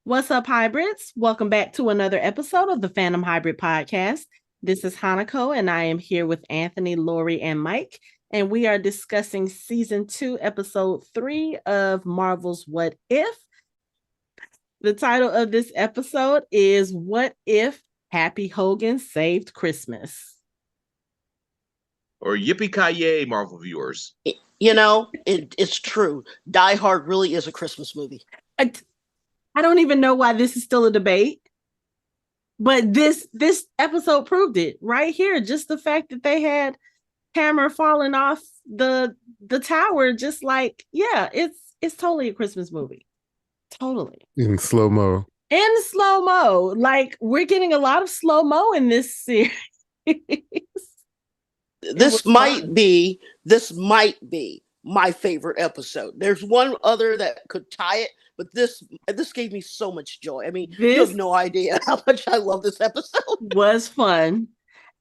What's up, hybrids? Welcome back to another episode of the Fandom Hybrid Podcast. This is Hanako, and I am here with Anthony, Lori, and Mike, and we are discussing season 2, episode 3 of Marvel's What If. The title of this episode is What If Happy Hogan Saved Christmas? Or yippee-ki-yay, Marvel viewers. It's true. Die Hard really is a Christmas movie. I don't even know why this is still a debate, but this episode proved it right here. Just the fact that they had Hammer falling off the tower, just like, yeah, it's totally a Christmas movie. Totally. In slow-mo. In slow-mo. Like, we're getting a lot of slow-mo in this series. This might be my favorite episode. There's one other that could tie it, but this gave me so much joy. I mean, you have no idea how much I love this episode. Was fun.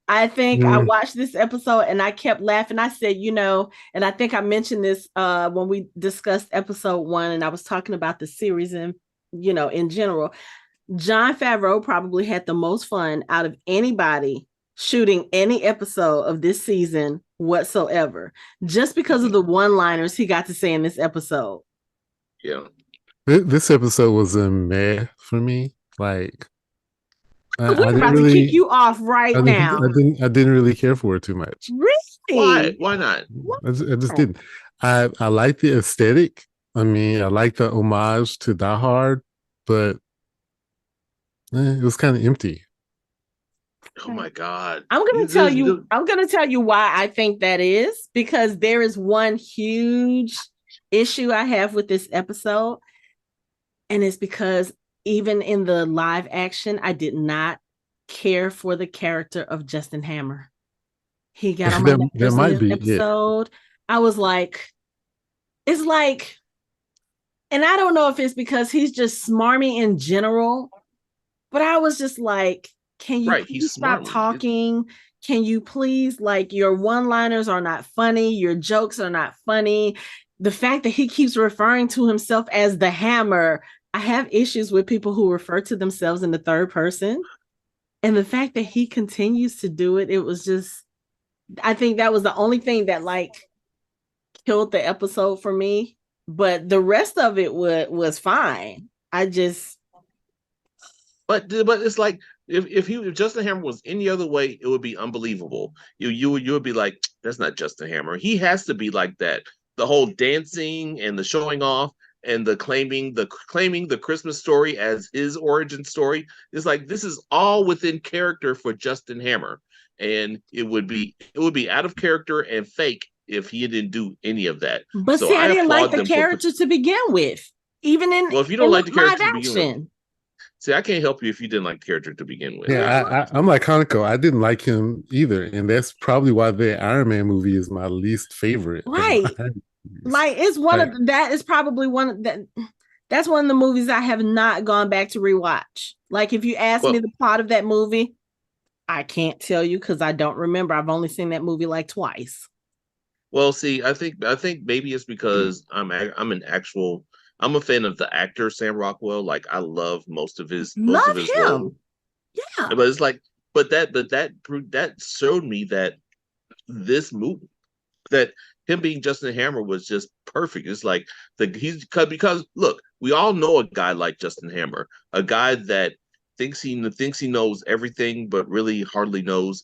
I think I watched this episode and I kept laughing. I said, and I think I mentioned this when we discussed episode 1, and I was talking about the series and, in general. Jon Favreau probably had the most fun out of anybody shooting any episode of this season whatsoever, just because of the one-liners he got to say in this episode. Yeah. This episode was a meh for me. Like, we're about to kick you off now. I didn't really care for it too much. Really? Why not? I just didn't. I like the aesthetic. I mean, I like the homage to Die Hard, but it was kind of empty. Oh my God. I'm going to tell you why I think that is, because there is one huge issue I have with this episode, and it's because even in the live action, I did not care for the character of Justin Hammer. He got on my nerves in this episode. Yeah. I was like, it's like, and I don't know if it's because he's just smarmy in general, but I was just like, can you please stop talking? Can you please, like, your one-liners are not funny. Your jokes are not funny. The fact that he keeps referring to himself as the Hammer, I have issues with people who refer to themselves in the third person. And the fact that he continues to do it, it was just, I think that was the only thing that, like, killed the episode for me. But the rest of it was fine. But it's like, if Justin Hammer was any other way, it would be unbelievable. You would be like, that's not Justin Hammer. He has to be like that. The whole dancing and the showing off and the claiming the Christmas story as his origin story is like, this is all within character for Justin Hammer, and it would be out of character and fake if he didn't do any of that. But so I didn't like the character to begin with, even in if you don't like the character to begin with. See, I can't help you if you didn't like the character to begin with. Yeah, I'm like Hanako. I didn't like him either, and that's probably why the Iron Man movie is my least favorite. Right, like it's one of that is probably one of that. That's one of the movies I have not gone back to rewatch. Like, if you ask me the plot of that movie, I can't tell you because I don't remember. I've only seen that movie like twice. Well, see, I think maybe it's because I'm a fan of the actor Sam Rockwell. Like, I love most of his role. Yeah, but it's like, but that showed me that this movie, that him being Justin Hammer was just perfect. It's like because look, we all know a guy like Justin Hammer, a guy that thinks he knows everything, but really hardly knows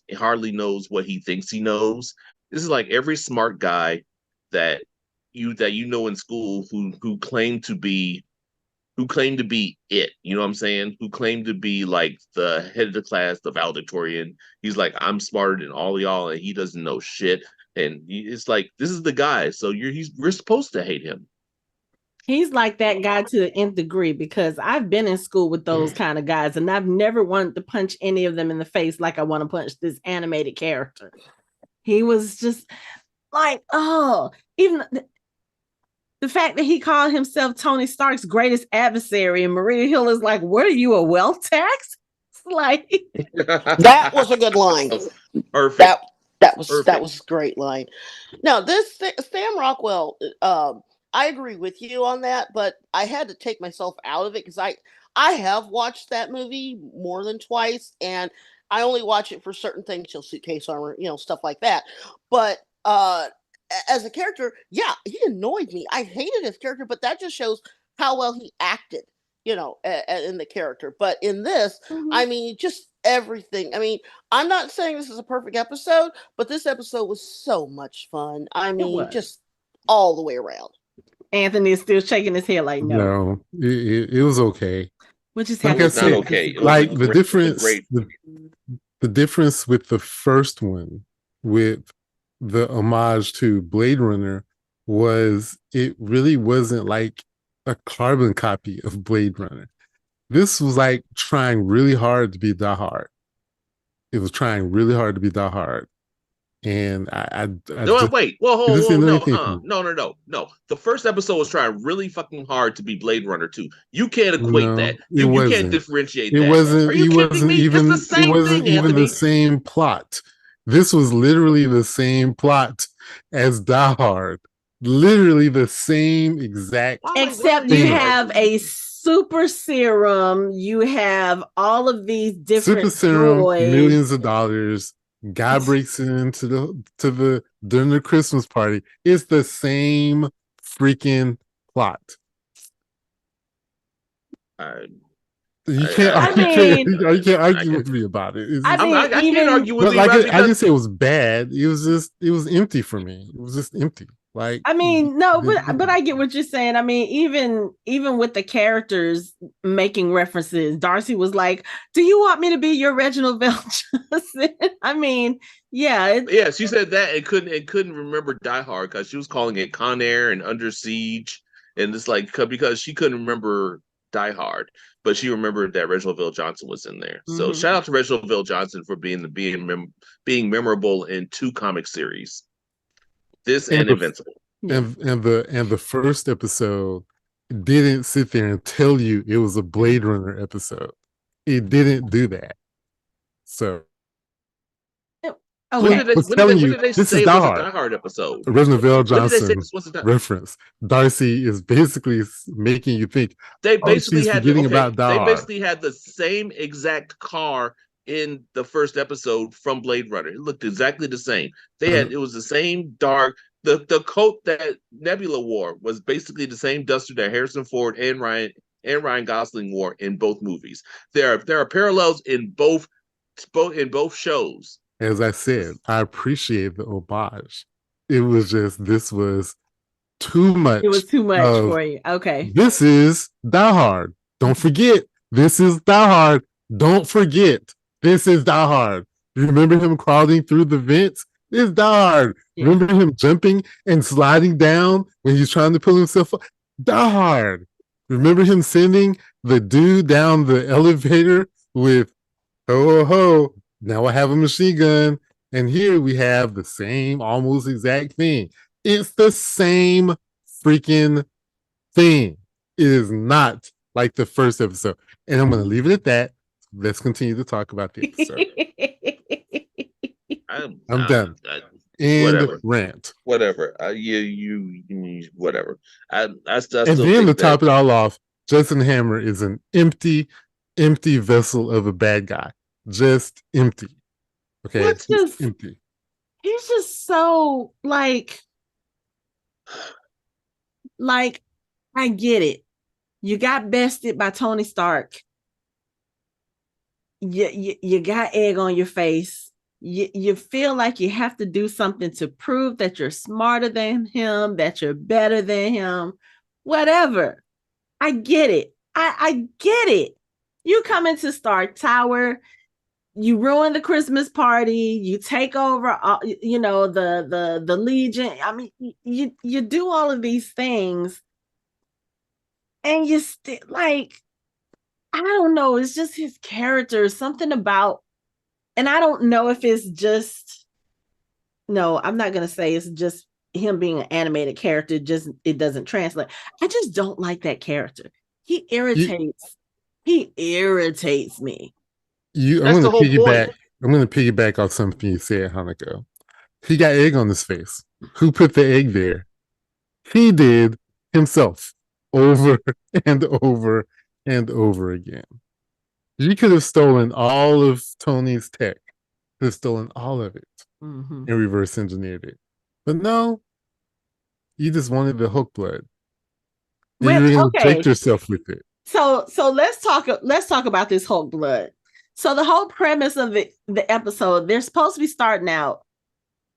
what he thinks he knows. This is like every smart guy that you know in school who claimed to be it, you know what I'm saying? Who claimed to be like the head of the class, the valedictorian. He's like, I'm smarter than all y'all, and he doesn't know shit. And it's like, this is the guy, so we're supposed to hate him. He's like that guy to the nth degree, because I've been in school with those kind of guys, and I've never wanted to punch any of them in the face like I want to punch this animated character. He was just like, even the fact that he called himself Tony Stark's greatest adversary, and Maria Hill is like, what are you, a wealth tax? Like, that was a good line. Perfect. That was a great line. Now, this Sam Rockwell, I agree with you on that, but I had to take myself out of it because I have watched that movie more than twice, and I only watch it for certain things, suitcase armor, stuff like that. But as a character, yeah, he annoyed me. I hated his character, but that just shows how well he acted, in the character. But in this, I mean, just everything. I mean, I'm not saying this is a perfect episode, but this episode was so much fun. I mean, just all the way around. Anthony is still shaking his head like, no. No, it was okay. Which is like I said, okay. Like the difference, the difference with the first one, with the homage to Blade Runner, was it really wasn't like a carbon copy of Blade Runner. This was like trying really hard to be Die Hard. It was trying really hard to be Die Hard. And no, wait, well, no. The first episode was trying really fucking hard to be Blade Runner 2. You can't equate that. You can't differentiate that. It wasn't. Are you kidding me? Even, it's the same it wasn't thing, even Anthony. the same plot. This was literally the same plot as Die Hard. Literally the same exact. Except you have a super serum. You have all of these different super serum, droids. millions of dollars. Guy breaks into the during the Christmas party. It's the same freaking plot. You can't argue with me about it. I can't argue with you. I didn't say it was bad. It was empty for me. It was just empty. Like, I mean, no, but I get what you're saying. I mean, even with the characters making references, Darcy was like, "Do you want me to be your Reginald VelJohnson?" I mean, yeah, she said that and couldn't remember Die Hard because she was calling it Con Air and Under Siege, and it's like because she couldn't remember Die Hard, but she remembered that Reginald VelJohnson was in there. So shout out to Reginald VelJohnson for being memorable in 2 comic series. This and Invincible. And the first episode didn't sit there and tell you it was a Blade Runner episode. It didn't do that. So when did they this say is it was a Die Hard episode? Reginald VelJohnson reference. Darcy is basically making you think they basically had about Die Hard. They basically had the same exact car in the first episode from Blade Runner. It looked exactly the same. It was the same dark. The coat that Nebula wore was basically the same duster that Harrison Ford and Ryan Gosling wore in both movies. There are parallels in both shows. As I said, I appreciate the homage. It was just this was too much. It was too much for you. Okay. This is Die Hard. Don't forget. This is Die Hard. Don't forget. This is Die Hard. You remember him crawling through the vents? It's Die Hard. Yeah. Remember him jumping and sliding down when he's trying to pull himself up? Die Hard. Remember him sending the dude down the elevator with, ho, ho, ho, now I have a machine gun. And here we have the same almost exact thing. It's the same freaking thing. It is not like the first episode. And I'm going to leave it at that. Let's continue to talk about the episode. I'm done. Whatever. Rant. Whatever. You whatever. I still and then to top it all off, Justin Hammer is an empty vessel of a bad guy. Just empty. Okay. Just empty. He's just so like I get it. You got bested by Tony Stark. You got egg on your face. You feel like you have to do something to prove that you're smarter than him, that you're better than him, whatever. I get it. I get it. You come into Stark Tower, you ruin the Christmas party, you take over, the Legion. I mean, you do all of these things, and you still like, I don't know. It's just his character, something about. And I don't know if it's just, no, I'm not going to say it's just him being an animated character. It doesn't translate. I just don't like that character. He irritates me. I'm going to piggyback off something you said, Hanako. He got egg on his face. Who put the egg there? He did himself over and over and over again. You could have stolen all of Tony's tech. Could have stolen all of it Mm-hmm. and reverse engineered it. But no, you just wanted the Hulk blood. And you were going to inject yourself with it. So let's talk about this Hulk blood. So the whole premise of the episode, they're supposed to be starting out,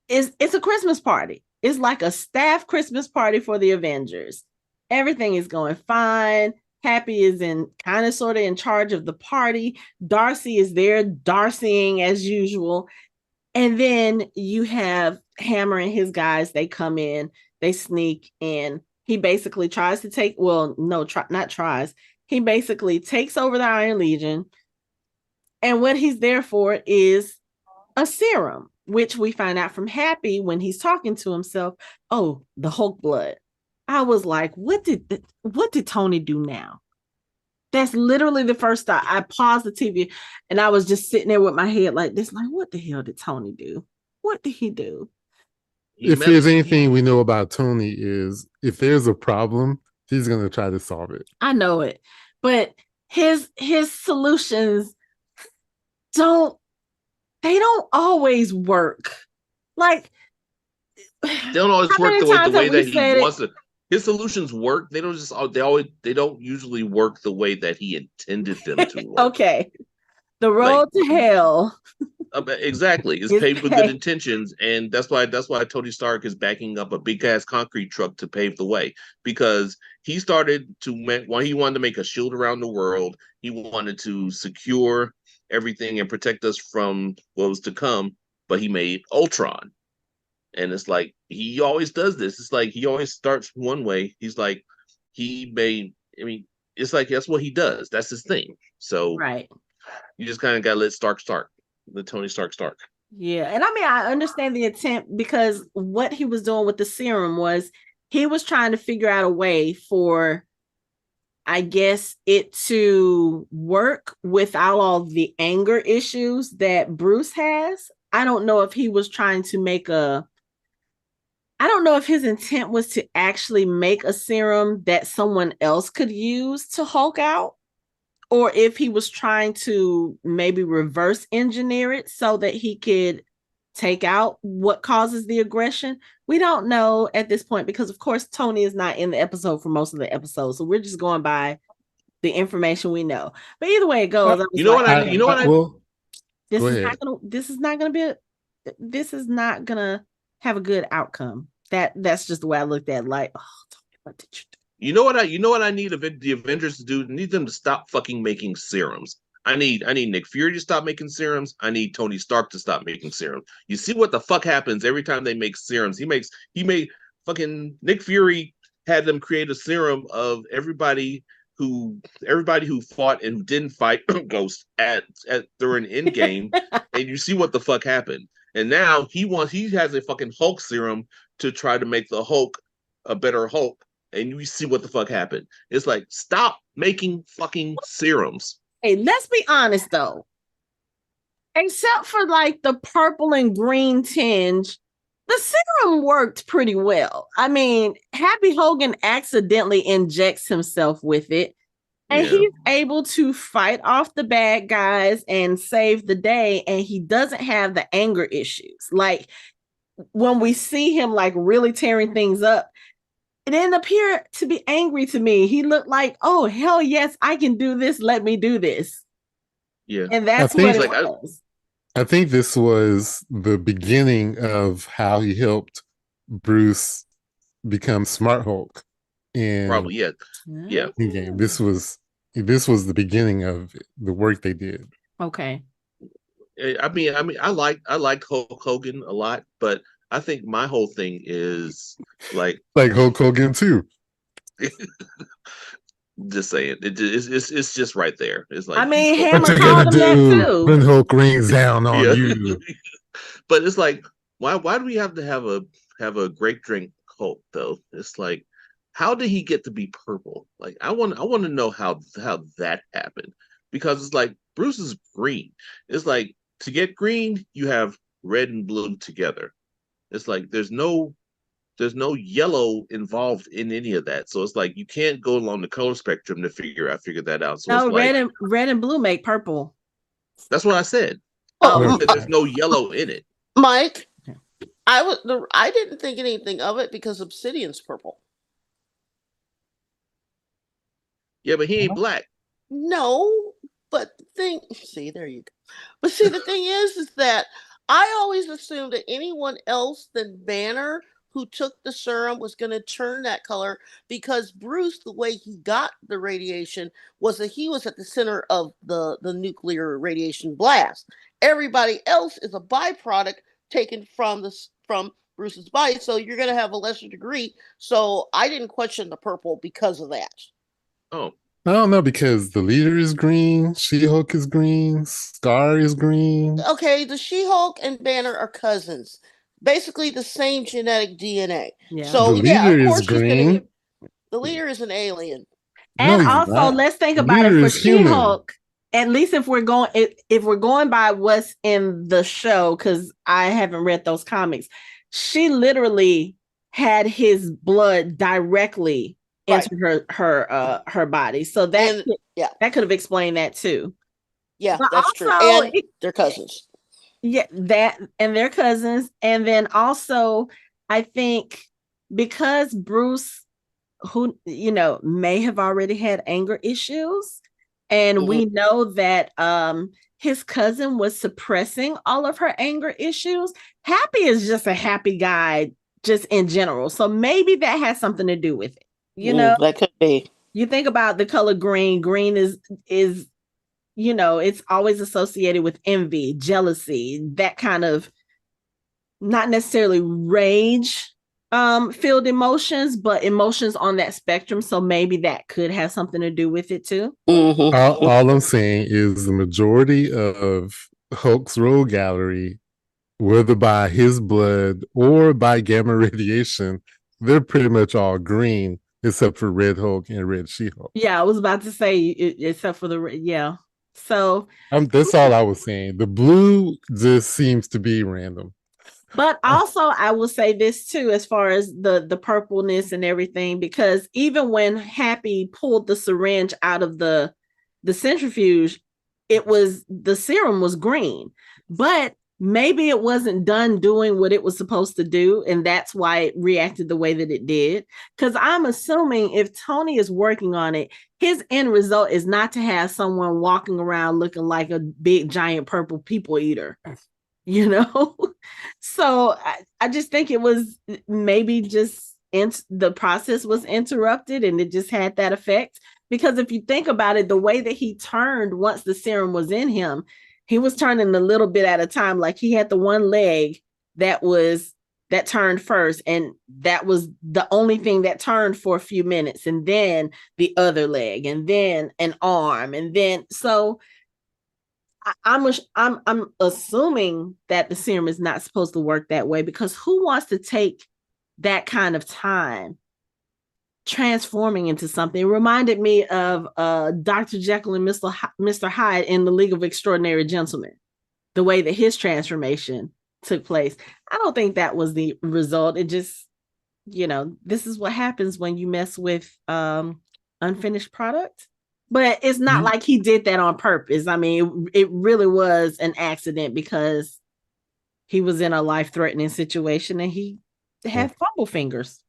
it's a Christmas party. It's like a staff Christmas party for the Avengers. Everything is going fine. Happy is kind of sort of in charge of the party. Darcy is there, Darcying as usual. And then you have Hammer and his guys. They come in, they sneak in. He basically tries to take, not tries. He basically takes over the Iron Legion. And what he's there for is a serum, which we find out from Happy when he's talking to himself. Oh, the Hulk blood. I was like, what did Tony do now? That's literally the first thought. I paused the TV and I was just sitting there with my head like this, like, what the hell did Tony do? What did he do? If there's anything we know about Tony is if there's a problem, he's going to try to solve it. I know it. But his solutions don't always work. Like, they don't always work the way that he wants it. His solutions work. They don't usually work the way that he intended them to work. Okay. The road to hell. Exactly. It's paved with good intentions, and that's why Tony Stark is backing up a big ass concrete truck to pave the way, because he wanted to make a shield around the world. He wanted to secure everything and protect us from what was to come, but he made Ultron. And it's like he always does this. It's like he always starts one way. He's like it's like that's what he does. That's his thing. So right. You just kind of gotta let Tony Stark. Yeah. And I understand the attempt, because what he was doing with the serum was he was trying to figure out a way for, I guess, it to work without all the anger issues that Bruce has. I don't know if he was trying to I don't know if his intent was to actually make a serum that someone else could use to Hulk out, or if he was trying to maybe reverse engineer it so that he could take out what causes the aggression. We don't know at this point, because of course Tony is not in the episode for most of the episodes, so we're just going by the information we know. But either way it goes, this is not gonna have a good outcome. That's just the way I looked at it. Like, oh, Tony, what did you do? You know what I need the Avengers to do? I need them to stop fucking making serums. I need Nick Fury to stop making serums. I need Tony Stark to stop making serums. You see what the fuck happens every time they make serums? He made fucking Nick Fury had them create a serum of everybody who fought and who didn't fight Ghost during Endgame, and you see what the fuck happened. And now he has a fucking Hulk serum to try to make the Hulk a better Hulk, and you see what the fuck happened. It's like, stop making fucking serums. Hey, let's be honest though. Except for like the purple and green tinge, the serum worked pretty well. I mean, Happy Hogan accidentally injects himself with it, and he's able to fight off the bad guys and save the day, and he doesn't have the anger issues. Like, when we see him like really tearing things up, it didn't appear to be angry to me. He looked like, oh, hell yes, I can do this. Let me do this. Yeah. And that's what it was. I think this was the beginning of how he helped Bruce become Smart Hulk. And probably, yeah. Yeah. This was the beginning of the work they did. Okay. I mean, I like Hulk Hogan a lot, but I think my whole thing is like Hulk Hogan too. Just saying, it's just right there. It's like, I mean, Hammer called him that too. When Hulk rains down on you. But it's like, why do we have to have a great drink Hulk though? It's like, how did he get to be purple? Like, I want to know how that happened, because it's like Bruce is green. It's like, to get green, you have red and blue together. It's like there's no There's no yellow involved in any of that. So it's like you can't go along the color spectrum to figure that out. So No, it's like red and blue make purple. that's what I said. Well, There's no yellow in it. Mike, I didn't think anything of it because Obsidian's purple. Yeah, but he ain't black. No, but see, there you go. But see, the thing is that I always assumed that anyone else than Banner who took the serum was going to turn that color, because Bruce, the way he got the radiation was that he was at the center of the nuclear radiation blast. Everybody else is a byproduct taken from Bruce's body, so you're going to have a lesser degree. So I didn't question the purple because of that. Oh. I don't know, because the leader is green, She-Hulk is green, Scar is green. Okay, the She-Hulk and Banner are cousins. Basically the same genetic DNA. Yeah. So The yeah, leader of is course she's green. gonna the leader is an alien. And No, he's also, not. let's think The about it leader for is human. She-Hulk. At least if we're going by what's in the show, because I haven't read those comics, she literally had his blood directly into her body. So that could have explained that too. Yeah, but that's also, true. And they're cousins. Yeah, that and they're cousins. And then also, I think because Bruce, who may have already had anger issues, and we know that his cousin was suppressing all of her anger issues. Happy is just a happy guy just in general. So maybe that has something to do with it. That could be. You think about the color green. Green is it's always associated with envy, jealousy, that kind of not necessarily rage filled emotions, but emotions on that spectrum. So maybe that could have something to do with it too. All I'm saying is the majority of Hulk's rogue gallery, whether by his blood or by gamma radiation, they're pretty much all green, except for Red Hulk and Red She-Hulk. Yeah, I was about to say, except for the So that's all I was saying. The blue just seems to be random. But also, I will say this too, as far as the purpleness and everything, because even when Happy pulled the syringe out of the centrifuge, the serum was green, but maybe it wasn't done doing what it was supposed to do, and that's why it reacted the way that it did. Because I'm assuming if Tony is working on it, his end result is not to have someone walking around looking like a big giant purple people eater. So I just think it was maybe just the process was interrupted and it just had that effect. Because if you think about it, the way that he turned once the serum was in him, he was turning a little bit at a time. Like he had the one leg that turned first, and that was the only thing that turned for a few minutes, and then the other leg, and then an arm, and then so I'm assuming that the serum is not supposed to work that way, because who wants to take that kind of time transforming into something? It reminded me of Dr. Jekyll and Mr. Hyde in The League of Extraordinary Gentlemen, the way that his transformation took place. I don't think that was the result. It just, this is what happens when you mess with unfinished product. But it's not like he did that on purpose. I mean, it really was an accident because he was in a life-threatening situation and he had fumble fingers.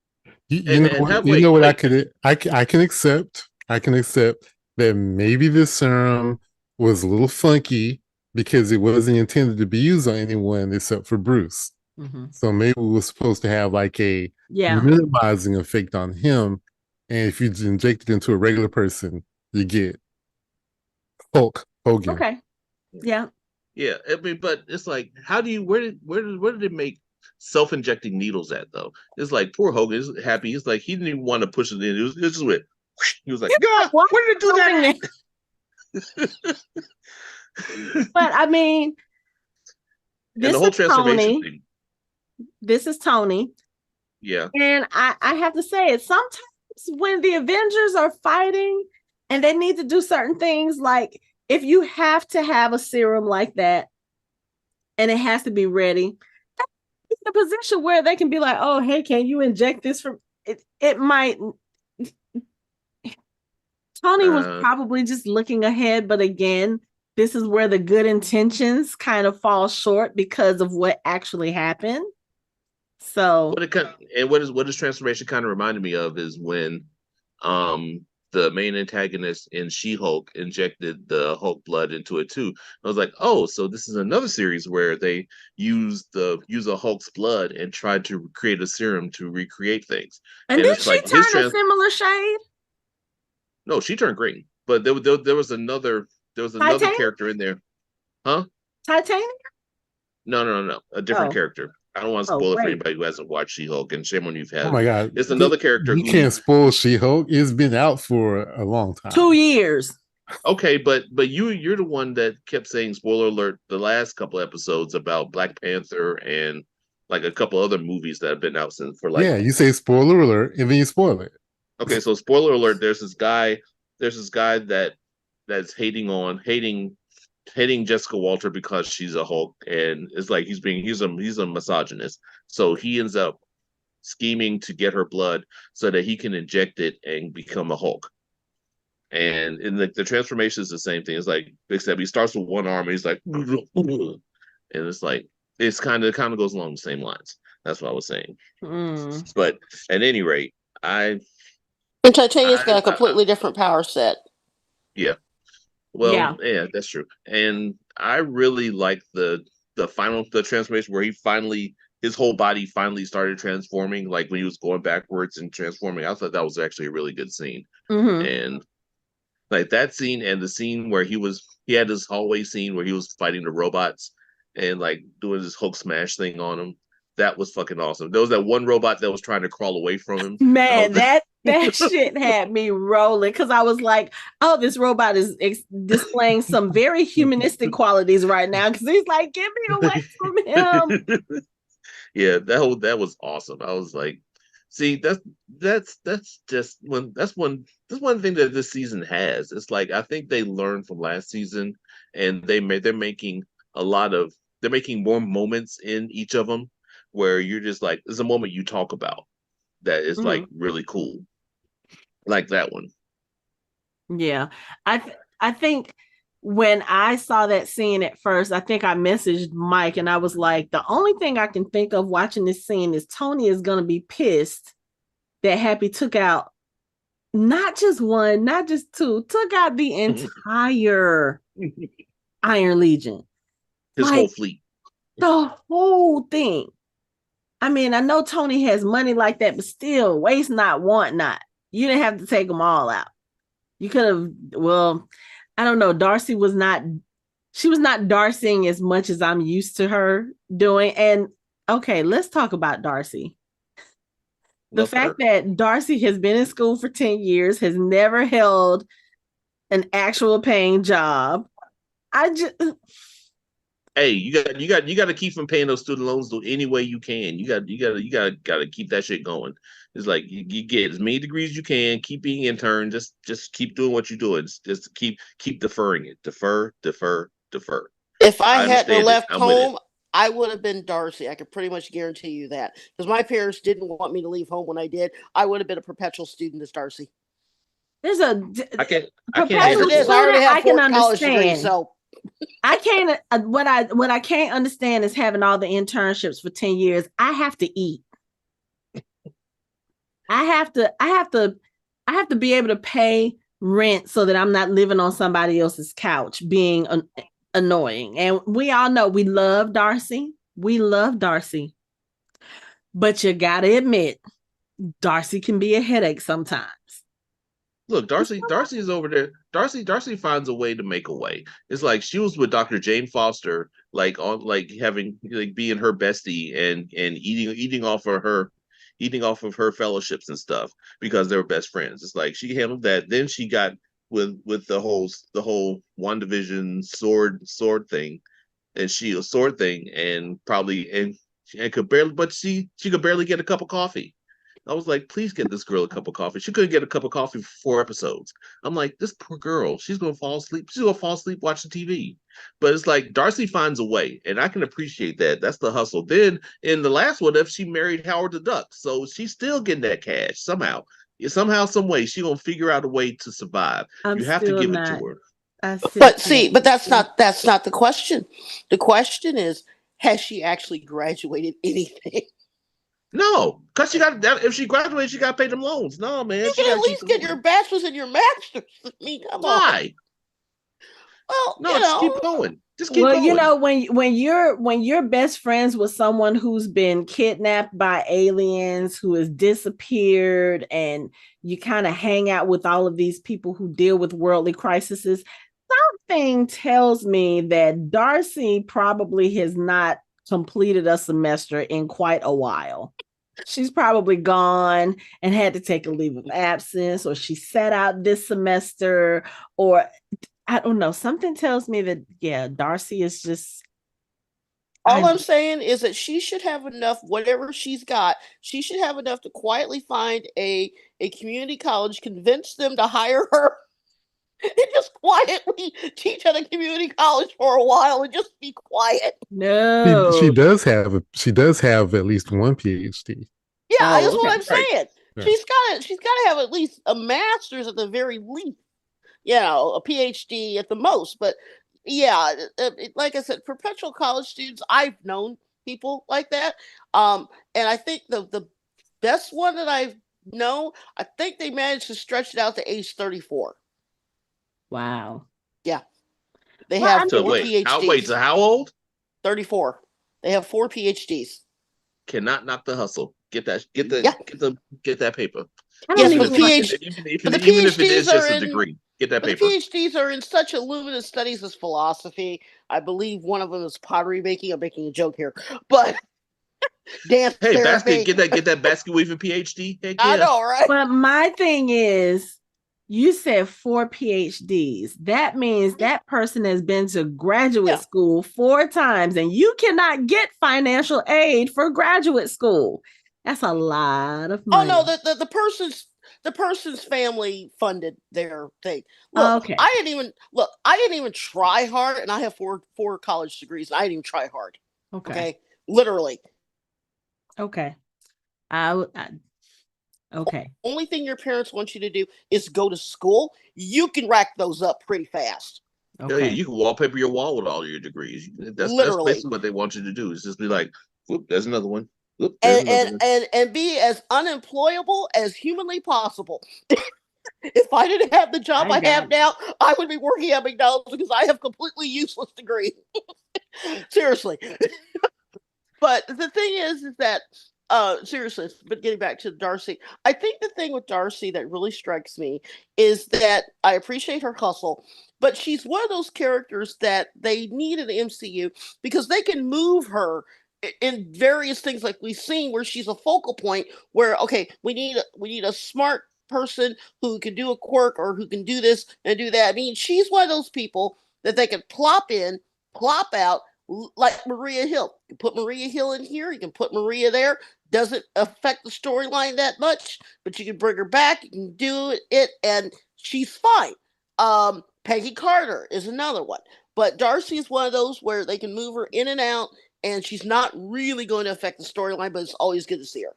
You know what? I can accept. I can accept that maybe this serum was a little funky because it wasn't intended to be used on anyone except for Bruce. Mm-hmm. So maybe it was supposed to have like a minimizing effect on him. And if you inject it into a regular person, you get Hulk Hogan. Okay. Yeah. Yeah. I mean, but it's like, where did it make self-injecting needles at though? It's like poor Hogan is happy. He's like, he didn't even want to push it in. It just went. He was like, God, where did it do that? But I mean, this the whole transformation thing. This is Tony. Yeah. And I have to say it, sometimes when the Avengers are fighting and they need to do certain things, like if you have to have a serum like that and it has to be ready, a position where they can be like, oh, hey, can you inject this from it? It might. Tony was probably just looking ahead, but again, this is where the good intentions kind of fall short because of what actually happened. So what his transformation kind of reminded me of is when the main antagonist in She-Hulk injected the Hulk blood into it too. I was like, oh, so this is another series where they use a Hulk's blood and tried to create a serum to recreate things. And then she turned a similar shade. No, she turned green. But there was another character in there. Huh? Titanium? No. A different character. I don't want to spoil it for anybody who hasn't watched She-Hulk, and shame on you. Oh my god! It's another character. You can't spoil She-Hulk. It's been out for a long time. 2 years. Okay, but you're the one that kept saying spoiler alert the last couple episodes about Black Panther and like a couple other movies that have been out since for like. Yeah, you say spoiler alert and then you spoil it. Okay, so spoiler alert. There's this guy that's hating Jessica Walter because she's a Hulk, and it's like he's a misogynist. So he ends up scheming to get her blood so that he can inject it and become a Hulk. And in the transformation is the same thing. It's like except he starts with one arm and he's like, and it's like it's kind of goes along the same lines. That's what I was saying. But at any rate, and Titanium's got a completely different power set. Yeah. Well, yeah, that's true. And I really like the transformation where his whole body finally started transforming, like when he was going backwards and transforming. I thought that was actually a really good scene. And like that scene and the scene where he had this hallway scene where he was fighting the robots and like doing this Hulk smash thing on them. That was fucking awesome. There was that one robot that was trying to crawl away from him. Man, that shit had me rolling because I was like, oh, this robot is displaying some very humanistic qualities right now because he's like, get me away from him. Yeah, that was awesome. I was like, see, that's one thing that this season has. It's like I think they learned from last season and they're making more moments in each of them where you're just like, there's a moment you talk about that is like really cool, like that one. Yeah, I think when I saw that scene at first, I think I messaged Mike and I was like, the only thing I can think of watching this scene is Tony is going to be pissed that Happy took out not just one, not just two, took out the entire Iron Legion, his whole fleet, the whole thing. I mean, I know Tony has money like that, but still, waste not, want not. You didn't have to take them all out. You could have, well, I don't know. Darcy was not Darcying as much as I'm used to her doing. And okay, let's talk about Darcy. The fact that Darcy has been in school for 10 years, has never held an actual paying job. Hey, you got to keep from paying those student loans any way you can. You got to keep that shit going. It's like you get as many degrees as you can. Keep being intern. Just keep doing what you're doing. Just keep deferring it. Defer. If I hadn't left home, I would have been Darcy. I could pretty much guarantee you that because my parents didn't want me to leave home when I did. I would have been a perpetual student as Darcy. There's I can't. I already have 4 college degrees, so. I can't. What I can't understand is having all the internships for 10 years. I have to eat. I have to be able to pay rent so that I'm not living on somebody else's couch being annoying. And we all know we love Darcy. But you gotta admit, Darcy can be a headache sometimes. Look, Darcy is over there. Darcy finds a way to make a way. It's like she was with Dr. Jane Foster, like on having being her bestie and eating off of her fellowships and stuff because they were best friends. It's like she handled that. Then she got with the whole WandaVision sword thing and shield sword thing and could barely, but she could barely get a cup of coffee. I was like, please get this girl a cup of coffee. She couldn't get a cup of coffee for 4 episodes. I'm like, this poor girl, she's gonna fall asleep. She's gonna fall asleep watching TV. But it's like Darcy finds a way, and I can appreciate that. That's the hustle. Then in the last one, if she married Howard the Duck, so she's still getting that cash somehow. Somehow, some way, she gonna figure out a way to survive. You have to give it to her. But that's not the question. The question is, has she actually graduated anything? No, because she got that. If she graduates, she got to pay them loans. No, man. You can at least get your bachelor's and your master's. I mean, come on. Why? Well, no, just keep going. Just keep going. You know, when you're best friends with someone who's been kidnapped by aliens, who has disappeared, and you kind of hang out with all of these people who deal with worldly crises, something tells me that Darcy probably has not completed a semester in quite a while. She's probably gone and had to take a leave of absence, or she sat out this semester, or I don't know. Something tells me that, yeah, Darcy is just. All I'm saying is that she should have enough, whatever she's got, she should have enough to quietly find a community college, convince them to hire her, and just quietly teach at a community college for a while and just be quiet. No. She does have at least one PhD. Yeah, that's what I'm saying. Yeah. She's got to have at least a master's at the very least. You know, a PhD at the most. But yeah, like I said, perpetual college students, I've known people like that. And I think the best one that I've known, I think they managed to stretch it out to age 34. Wow. Yeah. They have 4 PhDs. Wait, to how old? 34. They have 4 PhDs. Cannot knock the hustle. Get that paper. Yes, but the even if it is just a degree. Get that paper. The PhDs are in such luminous studies as philosophy. I believe one of them is pottery making. I'm making a joke here, but dance therapy. Basket, get that basket weaving PhD. Heck yeah. I know, right? But my thing is, you said 4 PhDs. That means that person has been to graduate school 4 times, and you cannot get financial aid for graduate school. That's a lot of money. Oh no, the person's family funded their thing. Look, okay. I didn't even try hard, and I have four college degrees, and I didn't even try hard. Okay? Literally. Okay. Okay. Only thing your parents want you to do is go to school. You can rack those up pretty fast. Okay. Yeah, you can wallpaper your wall with all your degrees. That's basically what they want you to do. Is just be like, whoop, there's another one. Whoop, and be as unemployable as humanly possible. If I didn't have the job I have now, I would be working at McDonald's because I have completely useless degree. Seriously. But the thing is that seriously, but getting back to Darcy, I think the thing with Darcy that really strikes me is that I appreciate her hustle, but she's one of those characters that they need in the MCU because they can move her in various things like we've seen where she's a focal point where, okay, we need a smart person who can do a quirk or who can do this and do that. I mean, she's one of those people that they can plop in, plop out, like Maria Hill. You put Maria Hill in here, you can put Maria there. Doesn't affect the storyline that much, but you can bring her back, you can do it, and she's fine. Peggy Carter is another one. But Darcy is one of those where they can move her in and out, and she's not really going to affect the storyline, but it's always good to see her.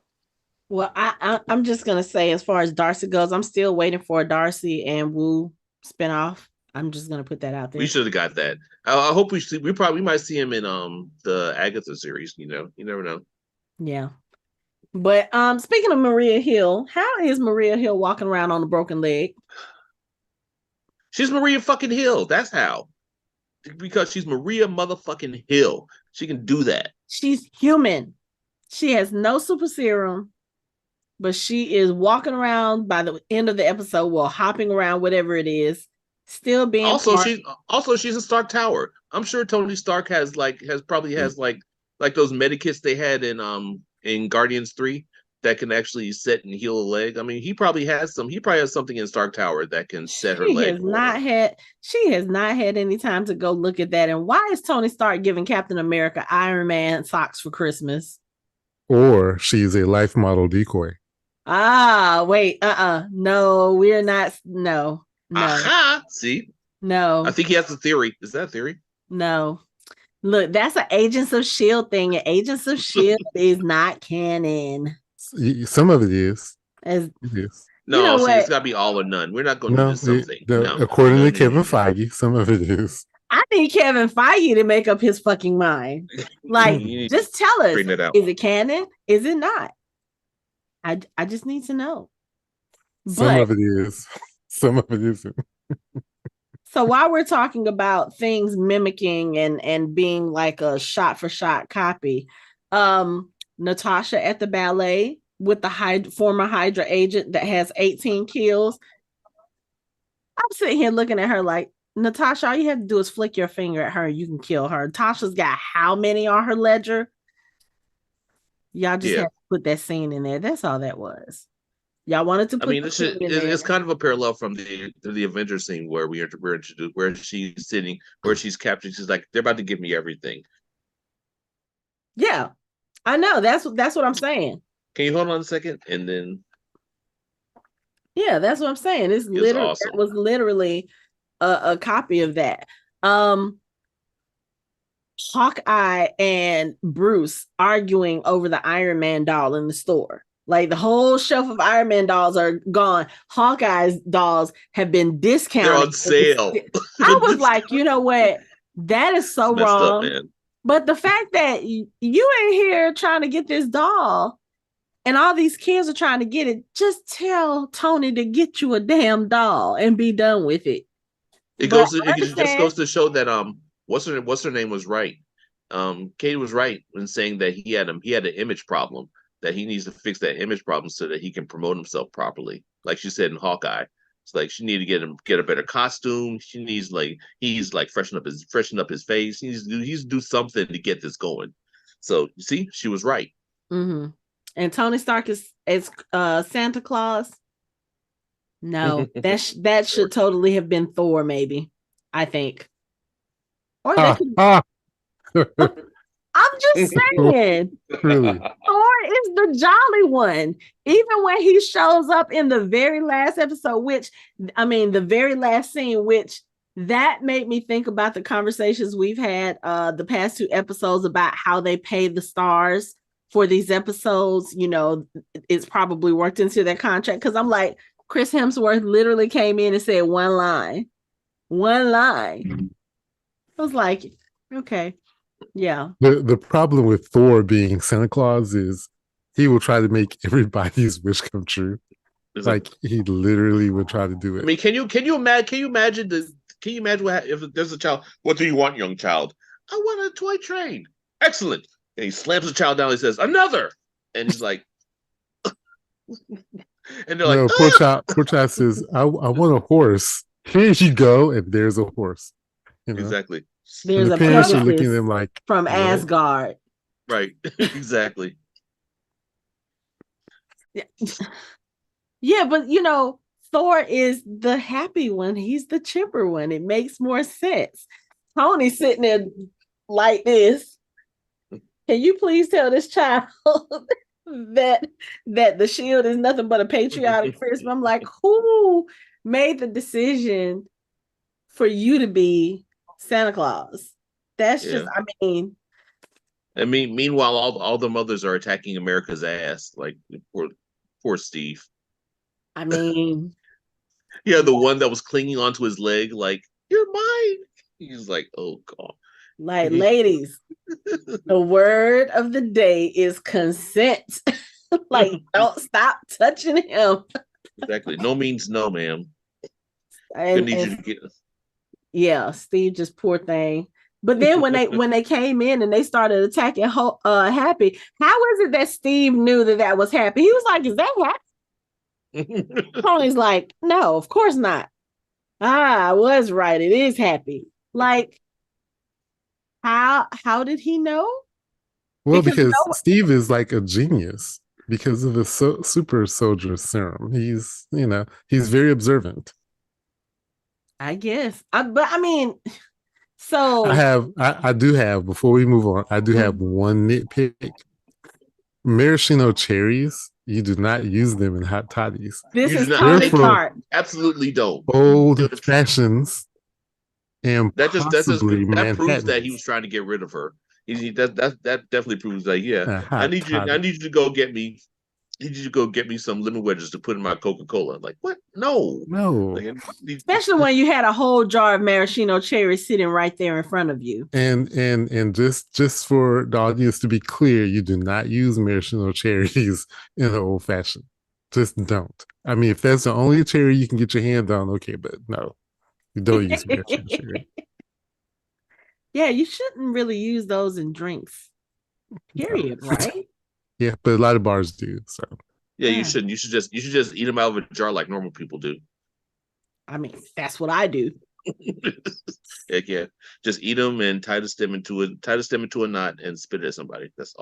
Well, I'm just going to say, as far as Darcy goes, I'm still waiting for a Darcy and Wu spinoff. I'm just going to put that out there. We should have got that. I hope we might see him in the Agatha series. You know, you never know. Yeah. But speaking of Maria Hill, how is Maria Hill walking around on a broken leg? She's Maria fucking Hill. That's how. Because she's Maria motherfucking Hill. She can do that. She's human. She has no super serum, but she is walking around by the end of the episode while hopping around, whatever it is, still being. She's a Stark Tower. I'm sure Tony Stark has those medikits they had in Guardians 3 that can actually set and heal a leg. I mean, he probably has something in Stark Tower that can set her leg. She has not had any time to go look at that. And why is Tony Stark giving Captain America Iron Man socks for Christmas? Or she's a life model decoy. Wait, no, we're not. No, no, Aha! See, I no, think he has a theory. Is that a theory? no. Look, that's an Agents of Shield thing, and Agents of Shield is not canon. Some of it is. As It is. you No, know see, it's what, got to be all or none. We're not going to do No, this something. No, according no, to no, Kevin no, no. Feige, some of it is. I need Kevin Feige to make up his fucking mind. Like, You need just tell us: straighten it out. is it canon? Is it not? I just need to know. Some But of it is. Some of it isn't. so while we're talking about things mimicking and being like a shot for shot copy, Natasha at the ballet with the former Hydra agent that has 18 kills. I'm sitting here looking at her like, Natasha, all you have to do is flick your finger at her, you can kill her. Tasha's got how many on her ledger? Y'all just had to put that scene in there. That's all that was. Y'all wanted to put it's kind of a parallel from the Avengers scene where we're introduced, where she's sitting, where she's captured. She's like, they're about to give me everything. Yeah, I know. That's what I'm saying. Can you hold on a second? And then yeah, that's what I'm saying. It's literally awesome. That was literally a copy of that. Hawkeye and Bruce arguing over the Iron Man doll in the store. Like the whole shelf of Iron Man dolls are gone. Hawkeye's dolls have been discounted. They're on sale. I was like, you know what? That is so wrong. Up, man. But the fact that you ain't here trying to get this doll and all these kids are trying to get it, just tell Tony to get you a damn doll and be done with it. It just goes to show that what's her name was right. Katie was right when saying that he had an image problem, that he needs to fix that image problem so that he can promote himself properly. Like she said in Hawkeye, it's like she needed to get a better costume. She needs he's freshen up his face. He needs to do something to get this going. So you see, she was right. Mm-hmm. And Tony Stark is Santa Claus. No, that should totally have been Thor, maybe. I think. Or they could. I'm just saying. Really? Thor is the jolly one. Even when he shows up in the very last episode, the very last scene, which that made me think about the conversations we've had the past 2 episodes about how they pay the stars for these episodes. You know, it's probably worked into their contract because I'm like, Chris Hemsworth literally came in and said one line. I was like, okay. Yeah. The problem with Thor being Santa Claus is he will try to make everybody's wish come true. Like he literally would try to do it. I mean, can you imagine what if there's a child? What do you want, young child? I want a toy train. Excellent. And he slams the child down. He says, "Another," and he's like, and they're like, poor child says, "I want a horse." Here you go, and there's a horse. You know? Exactly. There's the parents are looking at them like from Asgard. Right. Exactly. Yeah, but you know, Thor is the happy one. He's the chipper one. It makes more sense. Tony's sitting there like this. Can you please tell this child that the shield is nothing but a patriotic Christmas? I'm like, who made the decision for you to be Santa Claus? That's just, meanwhile, all the mothers are attacking America's ass. Like poor Steve. I mean, yeah, the one that was clinging onto his leg, like, you're mine. He's like, oh God. Like, ladies, the word of the day is consent. Like, don't stop touching him. Exactly. No means no, ma'am. Yeah, Steve, just poor thing. But then when they came in and they started attacking Happy, how is it that Steve knew that was Happy? He was like, "Is that Happy?" Tony's like, "No, of course not." I was right. It is Happy. Like, how did he know? Well, because Steve is like a genius because of the super soldier serum. He's very observant. I guess. But I mean, so I do have, before we move on, I do have one nitpick. Maraschino cherries You do not use them in hot toddies. This You do is not. Tony Therefore- Tart. Absolutely don't. Old fashions and That just possibly that proves that he Manhattans. was trying to get rid of her. That definitely proves that. Yeah, A hot I need toddy. you to go get me. I need you to go get me some lemon wedges to put in my Coca-Cola. Like what? No. No. Like, Especially when you had a whole jar of maraschino cherries sitting right there in front of you. And just for the audience to be clear, you do not use maraschino cherries in an old fashioned. Just don't. I mean, if that's the only cherry you can get your hand on, okay, but no, you don't use maraschino cherry. Yeah, you shouldn't really use those in drinks. Period, No. right? Yeah, but a lot of bars do. So yeah, you Yeah. shouldn't. You should just eat them out of a jar like normal people do. I mean, that's what I do. Heck yeah, just eat them and tie the stem into a knot and spit it at somebody. That's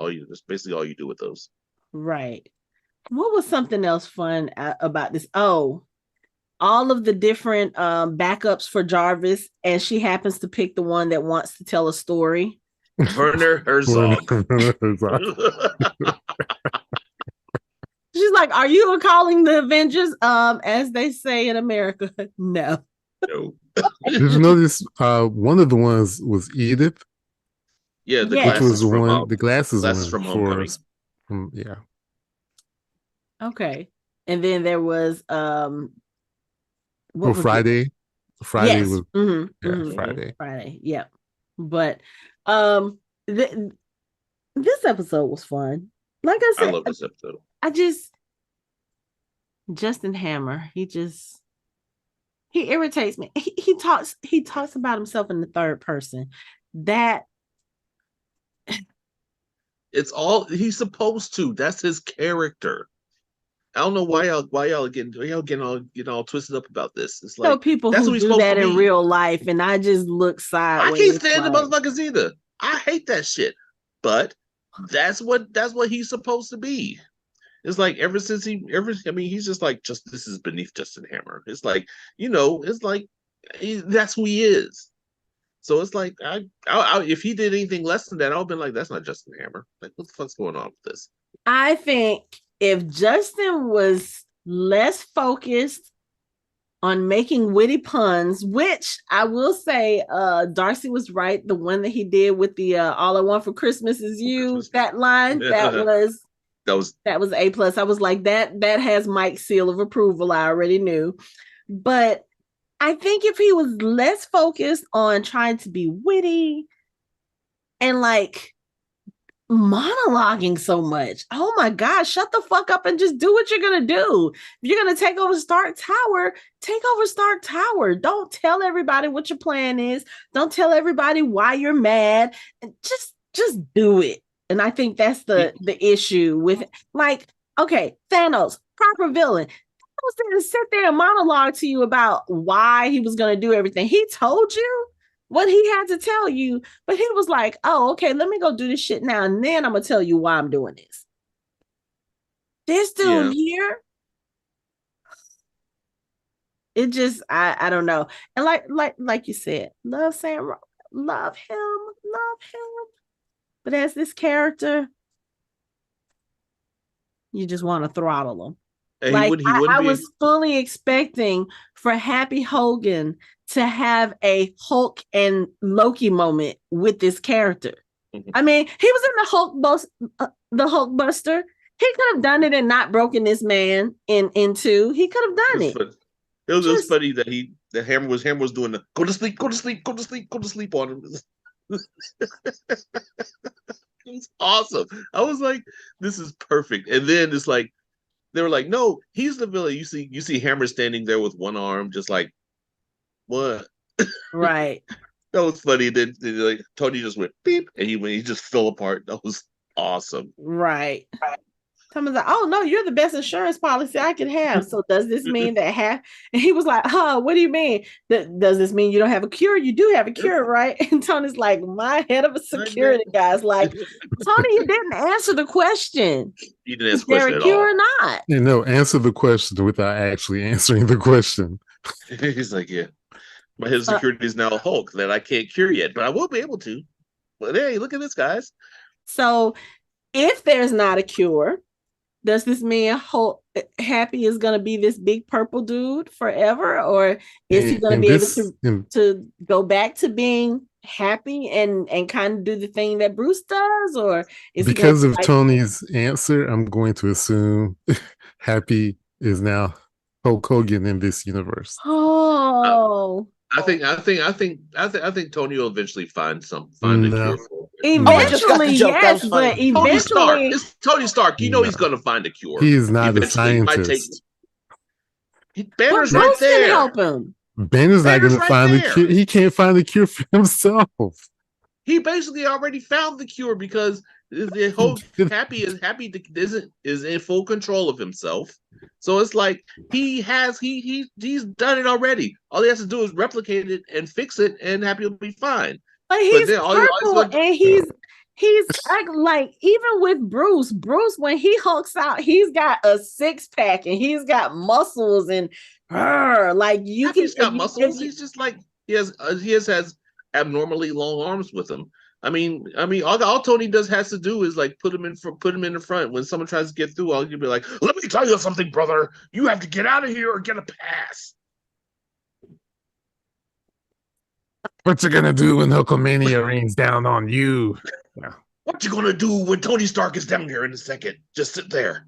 basically all you do with those. Right. What was something else fun about this? Oh, all of the different backups for Jarvis, and she happens to pick the one that wants to tell a story. Werner Herzog. She's like, "Are you calling the Avengers?" As they say in America, no. No. did you notice one of the ones was Edith, Yeah, the Yes. which glasses was the from one, the glasses one from for Homecoming. yeah. Okay, and then there was what Well, was it? Friday. Friday Yes. was Mhm, yeah, mhm. Friday. Friday. Yeah, but this episode was fun. Like I I said, love this episode. I just Justin Hammer. He irritates me. He talks about himself in the third person. That It's all he's supposed to. That's his character. I don't know why y'all getting all twisted up about this. It's know like people that's who what he's do supposed that to in be. real life, and I just look I sideways. can't stand the like, motherfuckers either. I hate that shit. But that's what he's supposed to be. It's like he's just like this is beneath Justin Hammer. It's like, it's like that's who he is. So it's like I if he did anything less than that, I would have been like, that's not Justin Hammer. Like, what the fuck's going on with this? I think if Justin was less focused on making witty puns, which I will say, Darcy was right. The one that he did with the "All I Want for Christmas is You," Christmas. that line, that was A+. I was like, that has Mike's seal of approval. I already knew. But I think if he was less focused on trying to be witty and like monologuing so much, oh my God, shut the fuck up and just do what you're gonna do. If you're gonna take over Stark Tower, take over Stark Tower. Don't tell everybody what your plan is. Don't tell everybody why you're mad. Just do it. And I think that's the issue with, like, okay, Thanos, proper villain. Was there to sit there and monologue to you about why he was going to do everything. He told you what he had to tell you, but he was like, "Oh, okay, let me go do this shit now, and then I'm gonna tell you why I'm doing this." This dude here, it just, I don't know. And like you said, love Sam, love him. But as this character, you just want to throttle him. And like he wouldn't I be was fully expecting for Happy Hogan to have a Hulk and Loki moment with this character. Mhm. I mean, he was in the Hulk Buster. He could have done it and not broken this man in two. He could have done it. It was funny that Hammer was doing the go to sleep on him. It's awesome. I was like, this is perfect. And then it's like, they were like, no, he's the villain. You see Hammer standing there with one arm, just like, what? Right. That was funny. Then like Tony just went beep, and he just fell apart. That was awesome. Right. Someone's like, "Oh no, you're the best insurance policy I could have." So does this mean that And he was like, what do you mean? Does this mean you don't have a cure? You do have a cure, right? And Tony's like, my head of a security guy's like, Tony, you didn't answer the question. You didn't answer the question. Is there a cure or not? No, answer the question without actually answering the question. He's like, yeah, my head of security is now a Hulk that I can't cure yet, but I will be able to. But hey, look at this, guys. So if there's not a cure, Does this mean Happy is going to be this big purple dude forever, or is he going to be able to go back to being happy and kind of do the thing that Bruce does, or is because of Tony's answer? I'm going to assume Happy is now Hulk Hogan in this universe. Oh. I think Tony will eventually find a cure for it. Eventually, yes, but eventually, it's Tony Stark. You know he's going to find a cure. He is not a scientist. Banner's right there. Can help him. Banner's not going to find the cure. He can't find the cure for himself. He basically already found the cure because the whole Happy is in full control of himself. So it's like he's done it already. All he has to do is replicate it and fix it, and Happy will be fine. But he's purple, and he's like even with Bruce, when he hulks out, he's got a 6-pack and he's got muscles and like Happy's got muscles. He's just like he has abnormally long arms with him. I mean, all Tony has to do is like put him in the front. When someone tries to get through, all you'll be like, "Let me tell you something, brother. You have to get out of here or get a pass." What you gonna do when Hulkamania rains down on you? Yeah. What you gonna do when Tony Stark is down here in a second? Just sit there.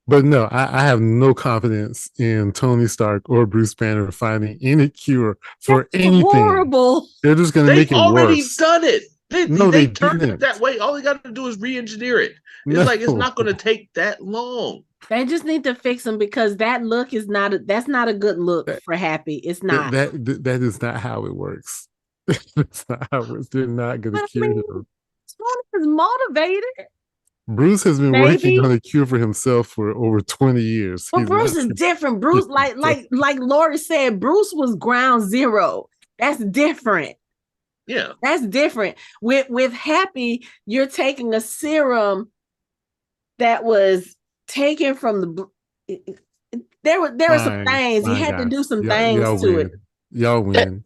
But no, I have no confidence in Tony Stark or Bruce Banner finding any cure for anything. Horrible. They're just going to make it worse. They've already done it. They turned it that way. All they got to do is re-engineer it. It's not going to take that long. They just need to fix him because that look is that's not a good look for Happy. It's not. That is not how it works. That's not how it works. They're not going to cure him. Tony is motivated. Bruce has been working on a cure for himself for over 20 years. But Bruce is different. Bruce, like Lori said, Bruce was ground zero. That's different. Yeah. That's different. With Happy, you're taking a serum that was taken from there were some things. You had to do some things to it. Y'all win.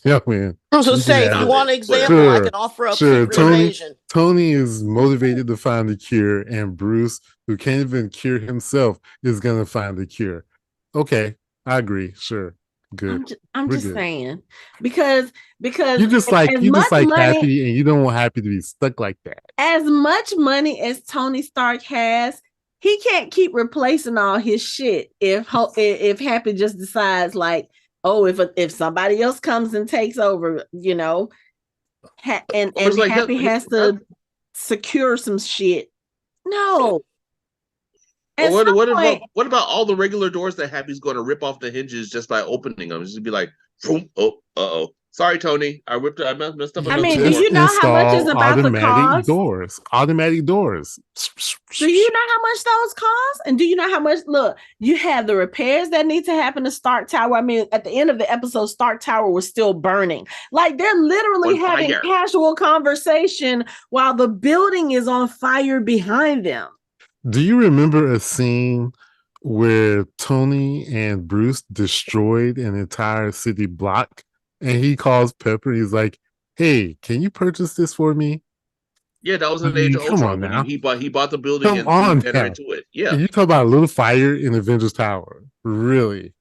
Yeah, man. I was gonna say, if you want an example, I can offer up Tony is motivated to find the cure, and Bruce, who can't even cure himself, is gonna find the cure. Okay, I agree. Sure, good. I'm just saying because you just like Happy, and you don't want Happy to be stuck like that. As much money as Tony Stark has, he can't keep replacing all his shit. If Happy just decides like, oh, if somebody else comes and takes over, you know, and like Happy has to secure some shit. No. What about all the regular doors that Happy's going to rip off the hinges just by opening them? Just be like, boom, oh. Sorry, Tony. I messed up. I mean, do you know how much is about the cost? Automatic doors. Do you know how much those cost? And do you know how much? Look, you have the repairs that need to happen to Stark Tower. I mean, at the end of the episode, Stark Tower was still burning. Like they're literally having casual conversation while the building is on fire behind them. Do you remember a scene where Tony and Bruce destroyed an entire city block? And he calls Pepper. He's like, "Hey, can you purchase this for me?" Yeah, that was in Age of Ultron. Now. He bought the building and got into it. Yeah, you talk about a little fire in Avengers Tower. Really?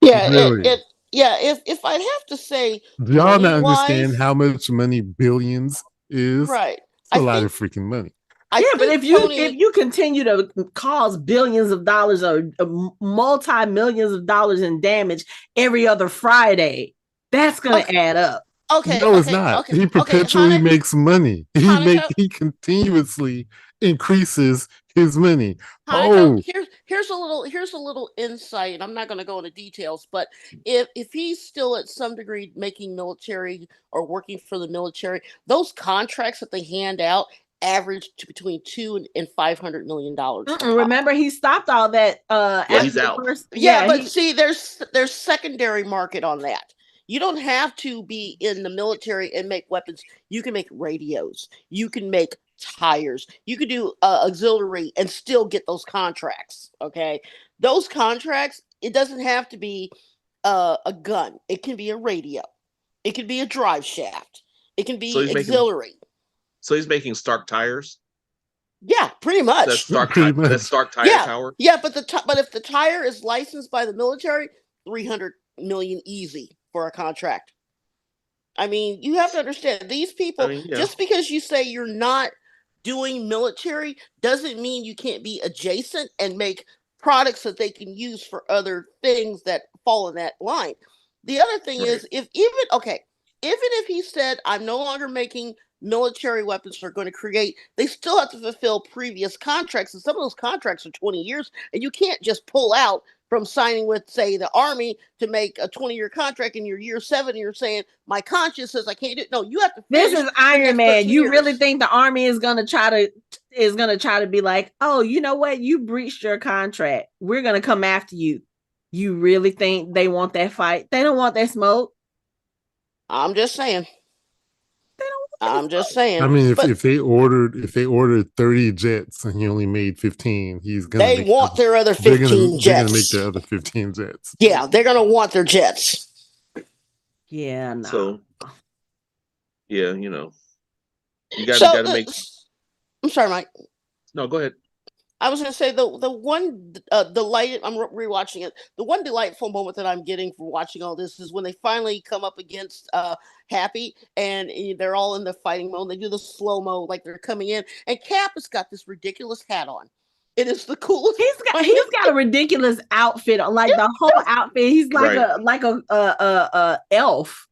Yeah, really. If I'd have to say, do y'all not understand how much money billions is? Right, it's a lot of freaking money. But if you continue to cause billions of dollars or multi-millions of dollars in damage every other Friday, that's going to add up. Okay. No, it's not. He perpetually makes money. He continuously increases his money. Here's a little insight. I'm not going to go into details, but if he's still at some degree making military or working for the military, those contracts that they hand out average to between $200 and $500 million. Remember, he stopped all that. He's out. See, there's secondary market on that. You don't have to be in the military and make weapons. You can make radios. You can make tires. You can do auxiliary and still get those contracts. Okay, those contracts. It doesn't have to be a gun. It can be a radio. It can be a drive shaft. It can be auxiliary. So he's making Stark tires? Yeah, pretty much. That Stark tire tower. Yeah, but if the tire is licensed by the military, 300 million easy for a contract. I mean, you have to understand these people. Just because you say you're not doing military doesn't mean you can't be adjacent and make products that they can use for other things that fall in that line. The other thing is, even if he said, I'm no longer making military weapons are going to create, they still have to fulfill previous contracts, and some of those contracts are 20 years, and you can't just pull out from signing with, say, the Army to make a 20-year contract in your year 7, and you're saying, my conscience says I can't do it. No, you have to finish. This is Iron Man. You really think the Army is gonna try to be like, oh, you know what? You breached your contract. We're gonna come after you. You really think they want that fight? They don't want that smoke. I'm just saying. I'm just saying. I mean, if they ordered 30 jets and he only made 15, they want their other 15 jets. They're gonna make their other 15 jets. Yeah, they're gonna want their jets. Yeah, no. So, yeah, you gotta make. I'm sorry, Mike. No, go ahead. I was going to say the one delight. I'm rewatching it. The one delightful moment that I'm getting from watching all this is when they finally come up against Happy, and they're all in the fighting mode. They do the slow mo like they're coming in, and Cap has got this ridiculous hat on. It is the coolest. He's got a ridiculous outfit on, like the whole outfit. He's like a elf,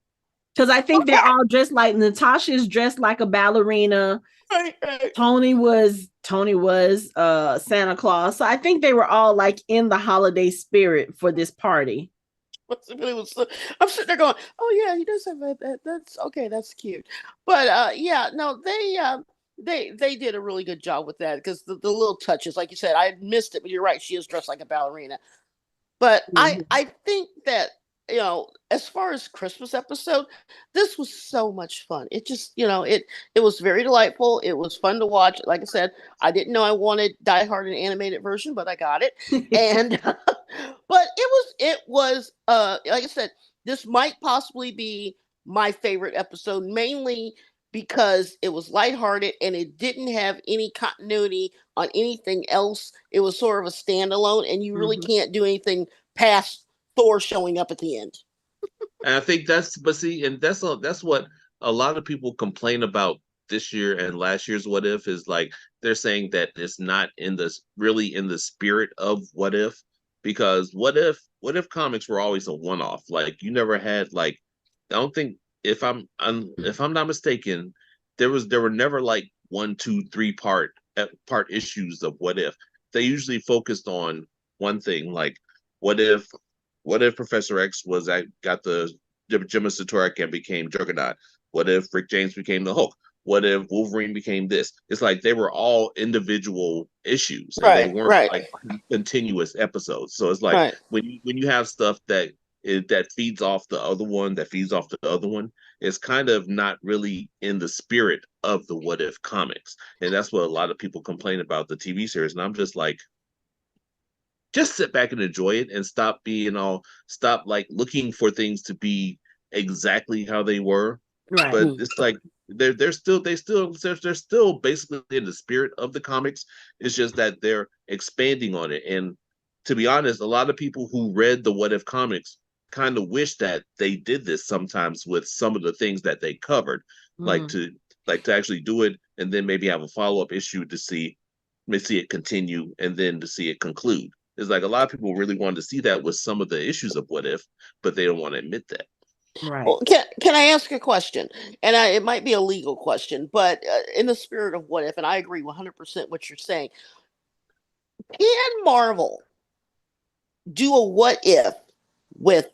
because I think they're all dressed like Natasha's dressed like a ballerina. Right. Tony was Santa Claus. So I think they were all like in the holiday spirit for this party. I'm sitting there going, oh yeah, he does have that. That's okay. That's cute. But they did a really good job with that, because the little touches, like you said, I missed it, but you're right. She is dressed like a ballerina. But I think that, as far as Christmas episode, this was so much fun. It just, it was very delightful. It was fun to watch. Like I said, I didn't know I wanted Die Hard an animated version, but I got it. And but it was like I said, this might possibly be my favorite episode, mainly because it was lighthearted and it didn't have any continuity on anything else. It was sort of a standalone, and you really can't do anything past Thor showing up at the end. And I think that's what a lot of people complain about this year and last year's What If, is like they're saying that it's not really in the spirit of What If, because What If comics were always a one-off. Like, you never had, like, I don't think, if I'm not mistaken, there were never like 1, 2, 3 part issues of What If. They usually focused on one thing, like what if Professor X got the Gemma Satoric and became Juggernaut? What if Rick James became the Hulk? What if Wolverine became this? It's like they were all individual issues, and they weren't like continuous episodes. So it's like when you have stuff that feeds off the other one, it's kind of not really in the spirit of the What If comics, and that's what a lot of people complain about the TV series. And I'm just like, just sit back and enjoy it, and stop like looking for things to be exactly how they were. Right. But it's like they're still basically in the spirit of the comics. It's just that they're expanding on it. And to be honest, a lot of people who read the What If comics kind of wish that they did this sometimes with some of the things that they covered, like to actually do it and then maybe have a follow-up issue to see it continue and then to see it conclude. It's like a lot of people really wanted to see that with some of the issues of What If, but they don't want to admit that. Right. Well, can I ask a question? And it might be a legal question, but in the spirit of What If, and I agree 100% what you're saying, can Marvel do a What If with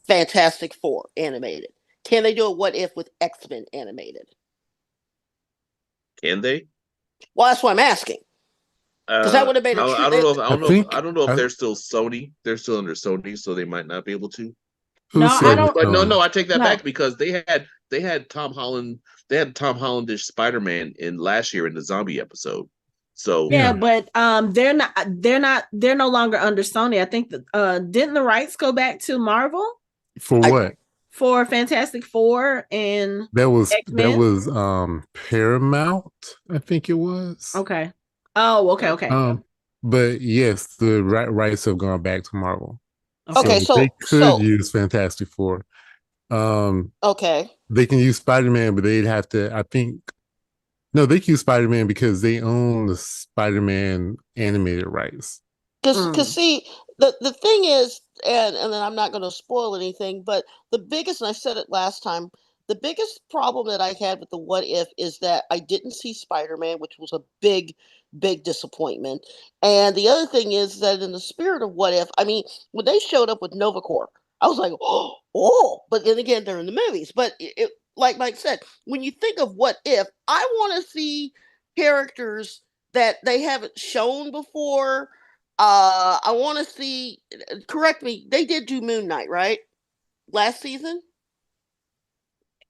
Fantastic Four animated? Can they do a What If with X-Men animated? Can they? Well, that's what I'm asking. Because that would have made it. I don't know if they're still Sony. They're still under Sony, so they might not be able to. No, I don't. But no, I take that back, because they had Tom Holland. They had Tom Hollandish Spider-Man in last year in the zombie episode. So yeah, but they're no longer under Sony. I think that didn't the rights go back to Marvel? For what? for Fantastic Four and That was X-Men? Paramount, I think it was. Okay. Oh, okay. But yes, the rights have gone back to Marvel. Okay. Okay, So they could so use Fantastic Four. okay. They can use Spider-Man, but they'd have to, I think, no, they can use Spider-Man because they own the Spider-Man animated rights. Because see, the thing is, and then I'm not going to spoil anything, but the biggest, and I said it last time, the biggest problem that I had with the What If is that I didn't see Spider-Man, which was a big disappointment. And the other thing is that in the spirit of What If, I mean, when they showed up with Nova Corps, I was like, oh, but then again, they're in the movies. But like Mike said, when you think of What If, I want to see characters that they haven't shown before. I want to see. Correct me. They did do Moon Knight, right? Last season?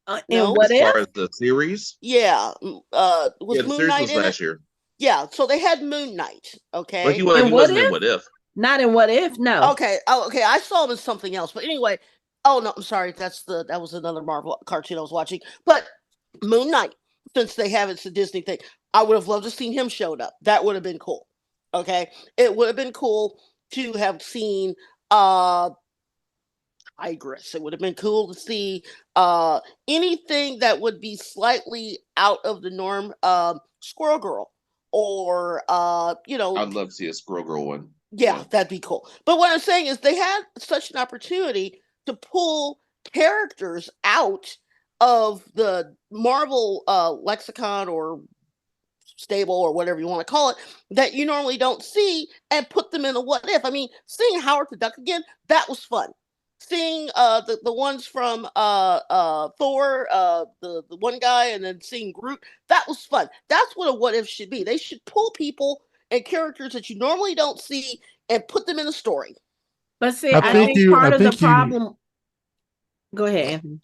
And No. What As far If? as the series, Yeah. yeah, Was the Moon series Knight was in it? last year, Yeah. So they had Moon Knight. but Okay. And he What wasn't in If? What If. Not in What If, no. Okay. Oh, okay. I saw him in something else, but anyway. Oh no, I'm sorry. That was another Marvel cartoon I was watching. But Moon Knight, since they have it's a Disney thing, I would have loved to seen him showed up. That would have been cool. Okay. It would have been cool to have seen Tigress. It would have been cool to see anything that would be slightly out of the norm. Squirrel Girl, or I'd love to see a Squirrel Girl one. yeah, that'd be cool. But what I'm saying is, they had such an opportunity to pull characters out of the Marvel lexicon or stable or whatever you want to call it that you normally don't see, and put them in a What If. I mean, seeing Howard the Duck again, that was fun. Seeing the ones from Thor, the one guy, and then seeing Groot, that was fun. That's what a What If should be. They should pull people and characters that you normally don't see and put them in a story. But see, I I You think think know? you, I part of the think you, problem. Go ahead, Anthony.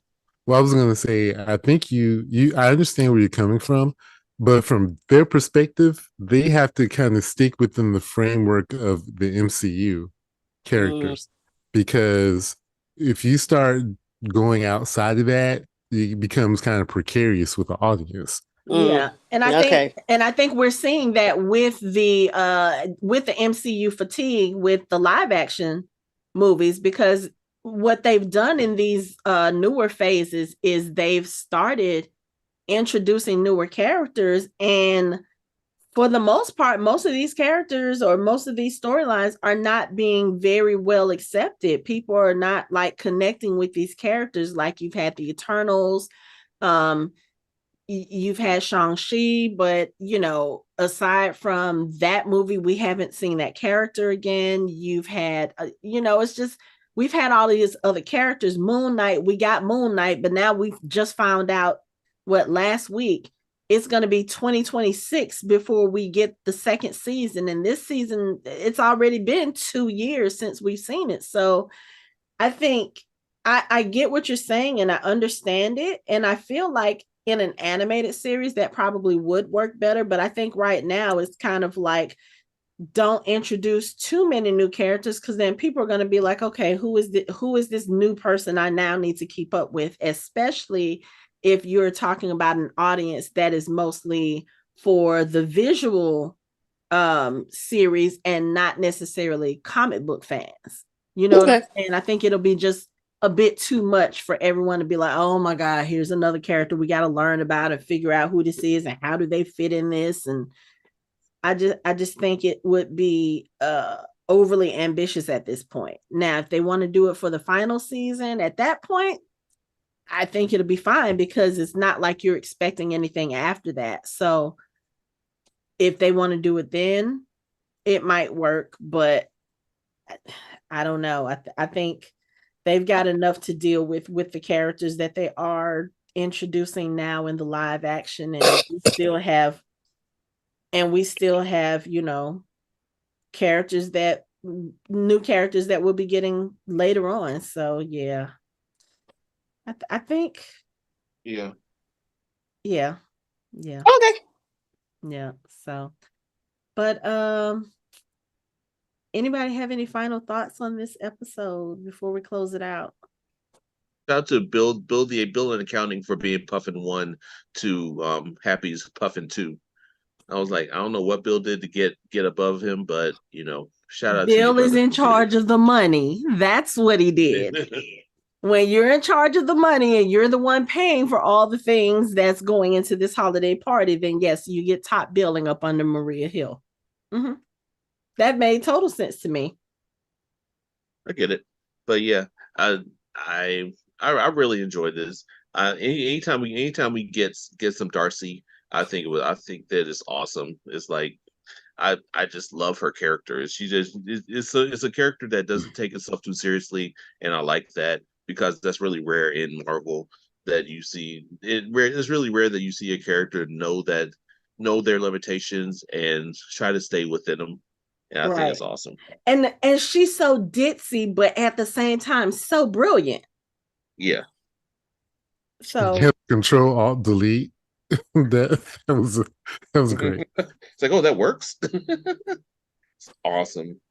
well, I was going to say, I think I understand where you're coming from, but from their perspective, they have to kind of stick within the framework of the MCU characters, because if you start going outside of that, it becomes kind of precarious with the audience. Yeah. Okay. And I think we're seeing that with the MCU fatigue with the live action movies, because what they've done in these newer phases is they've started introducing newer characters, and for the most part, most of these characters or most of these storylines are not being very well accepted. People are not like connecting with these characters. Like you've had the Eternals, um, you've had Shang-Chi, but aside from that movie, we haven't seen that character again. You've had, it's just we've had all these other characters. Moon Knight, we got Moon Knight, but now we've just found out last week it's going to be 2026 before we get the second season. And this season, it's already been 2 years since we've seen it. So I think I get what you're saying and I understand it. And I feel like in an animated series that probably would work better. But I think right now it's kind of like, don't introduce too many new characters, because then people are going to be like, okay, who is this new person I now need to keep up with, especially if you're talking about an audience that is mostly for the visual series and not necessarily comic book fans. You know what I'm saying? I think it'll be just a bit too much for everyone to be like, oh my God, here's another character we got to learn about and figure out who this is and how do they fit in this. And I just think it would be overly ambitious at this point. Now, if they want to do it for the final season, at that point, I think it'll be fine, because it's not like you're expecting anything after that. So if they want to do it then, it might work, but I don't know. I think they've got enough to deal with the characters that they are introducing now in the live action, and we still have characters that new characters that we'll be getting later on. So yeah, I think Yeah. yeah. Okay. Yeah. So, but anybody have any final thoughts on this episode before we close it out? out to Bill and Accounting for being Puffin 1 to Happy's Puffin 2. I was like, I don't know what Bill did to get above him, but shout out to you, Bill is brother. in charge of the money. That's what he did. When you're in charge of the money and you're the one paying for all the things that's going into this holiday party, then yes, you get top billing up under Maria Hill. Mm-hmm. That made total sense to me. I get it, but yeah, I really enjoyed this. Anytime we get some Darcy, I think that is awesome. It's like I just love her character. She just it's a character that doesn't take itself too seriously, and I like that because that's really rare in Marvel that you see. It's really rare that you see a character know their limitations and try to stay within them. And I think it's awesome. And she's so ditzy, but at the same time, so brilliant. Yeah. So Control Alt Delete. that was great. It's like, oh, that works. It's awesome.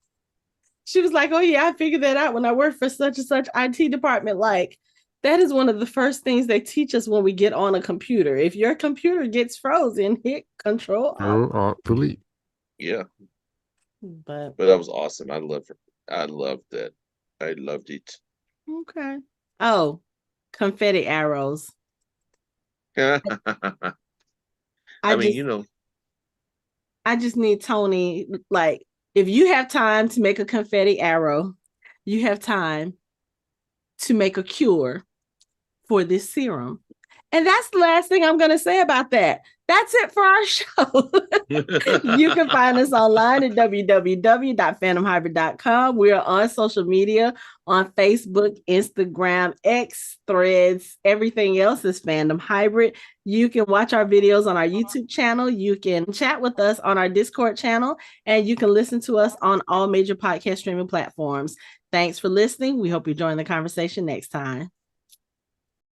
She was like, oh yeah, I figured that out when I worked for such and such IT department. Like, that is one of the first things they teach us when we get on a computer. If your computer gets frozen, hit Control Alt Delete. Yeah. But that was awesome. I loved that. I loved it. Okay. Oh, confetti arrows. I just need Tony, like, if you have time to make a confetti arrow, you have time to make a cure for this serum. And that's the last thing I'm going to say about that. That's it for our show. You can find us online at www.fandomhybrid.com. We are on social media on Facebook, Instagram, X, Threads. Everything else is Fandom Hybrid. You can watch our videos on our YouTube channel. You can chat with us on our Discord channel, and you can listen to us on all major podcast streaming platforms. Thanks for listening. We hope you join the conversation next time.